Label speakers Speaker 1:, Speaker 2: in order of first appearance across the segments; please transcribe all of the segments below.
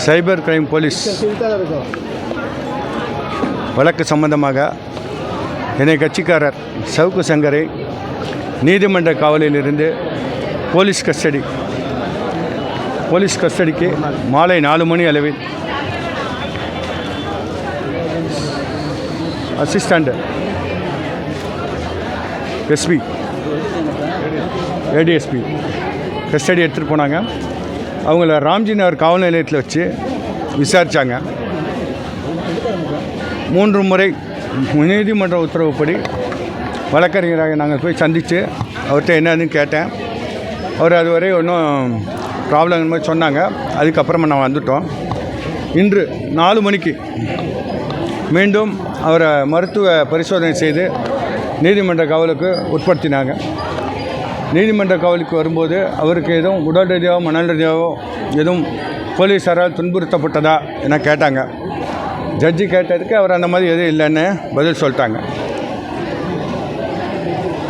Speaker 1: Cyber crime police வழக்கு சம்பந்தமாக என்னை கட்சிக்காரர் சவுக்கு சங்கரை நீதிமன்ற காவலிலிருந்து போலீஸ் கஸ்டடிக்கு மாலை 4 மணி அளவில் அசிஸ்டண்ட் எஸ்பி ஏடிஎஸ்பி கஸ்டடி எடுத்துகிட்டு போனாங்க. அவங்கள ராம்ஜி நகர் காவல் நிலையத்தில் வச்சு விசாரித்தாங்க. 3 முறை நீதிமன்ற உத்தரவுப்படி வழக்கறிஞராக நாங்கள் போய் சந்தித்து அவர்கிட்ட என்னன்னு கேட்டேன். அவர் அதுவரை ஒன்றும் ப்ராப்ளம் மாதிரி சொன்னாங்க. அதுக்கப்புறமா நான் வந்துட்டோம். இன்று 4 மணிக்கு மீண்டும் அவரை மருத்துவ பரிசோதனை செய்து நீதிமன்ற காவலுக்கு உட்படுத்தினாங்க. நீதிமன்ற காவலுக்கு வரும்போது அவருக்கு எதுவும் உடல் ரீதியாகவோ மனல் ரீதியாகவோ எதுவும் போலீஸாரால் துன்புறுத்தப்பட்டதா என கேட்டாங்க. ஜட்ஜி கேட்டதுக்கு அவர் அந்த மாதிரி எதுவும் இல்லைன்னு பதில் சொல்லிட்டாங்க.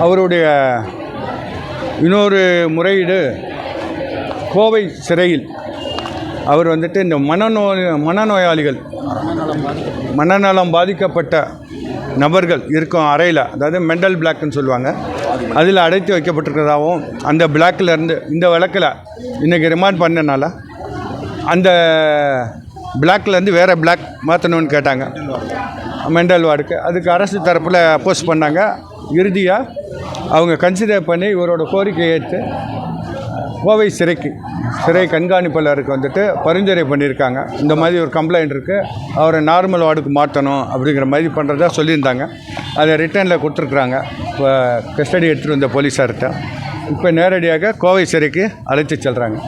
Speaker 1: அவருடைய இன்னொரு முறையீடு கோவை சிறையில் அவர் வந்துட்டு இந்த மனநோயாளிகள் மனநலம் பாதிக்கப்பட்ட நபர்கள் இருக்கும் அறையில், அதாவது மெண்டல் பிளாக்னு சொல்லுவாங்க, அதில் அடைத்து வைக்கப்பட்டிருக்கிறதாகவும் அந்த பிளாக்கிலேருந்து இந்த வழக்கில் இன்றைக்கி ரிமாண்ட் பண்ணனால அந்த பிளாக்லேருந்து வேறு பிளாக் மாற்றணும்னு கேட்டாங்க மெண்டல் வார்டுக்கு. அதுக்கு அரசு தரப்பில் அப்போஸ் பண்ணாங்க. இறுதியாக அவங்க கன்சிடர் பண்ணி இவரோட கோரிக்கையை ஏற்று கோவை சிறை கண்காணிப்பாளருக்கு வந்துட்டு பரிந்துரை பண்ணியிருக்காங்க. இந்த மாதிரி ஒரு கம்ப்ளைண்ட் இருக்குது, அவரை நார்மல் வார்டுக்கு மாற்றணும் அப்படிங்கிற மாதிரி பண்ணுறதா சொல்லியிருந்தாங்க. அதை ரிட்டர்னில் கொடுத்துருக்குறாங்க. இப்போ கஸ்டடி எடுத்துகிட்டு வந்த போலீஸார்கிட்ட இப்போ நேரடியாக கோவை சிறைக்கு அழைத்து செல்கிறாங்க.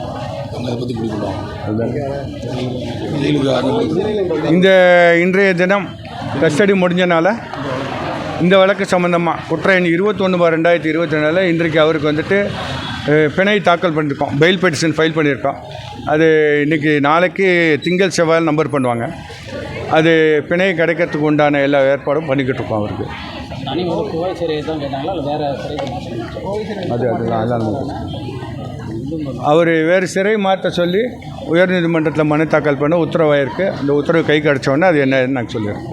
Speaker 1: இன்றைய தினம் கஸ்டடி முடிஞ்சனால இந்த வழக்கு சம்மந்தமாக குற்ற எண் 21/2022 இன்றைக்கு அவருக்கு வந்துட்டு பிணை தாக்கல் பண்ணியிருக்கோம். பெயில் பெட்டிஷன் ஃபைல் பண்ணியிருக்கோம். அது இன்றைக்கி நாளைக்கு திங்கள் செவ்வாய் நம்பர் பண்ணுவாங்க. அது பிணை கிடைக்கிறதுக்கு உண்டான எல்லா ஏற்பாடும் பண்ணிக்கிட்டு இருக்கோம். அவருக்கு அவர் வேறு சிறை மாற்ற சொல்லி உயர்நீதிமன்றத்தில் மனு தாக்கல் பண்ண உத்தரவாயிருக்கு. அந்த உத்தரவு கை கிடச்சோன்னே அது என்னன்னு நாங்கள் சொல்லிடுறோம்.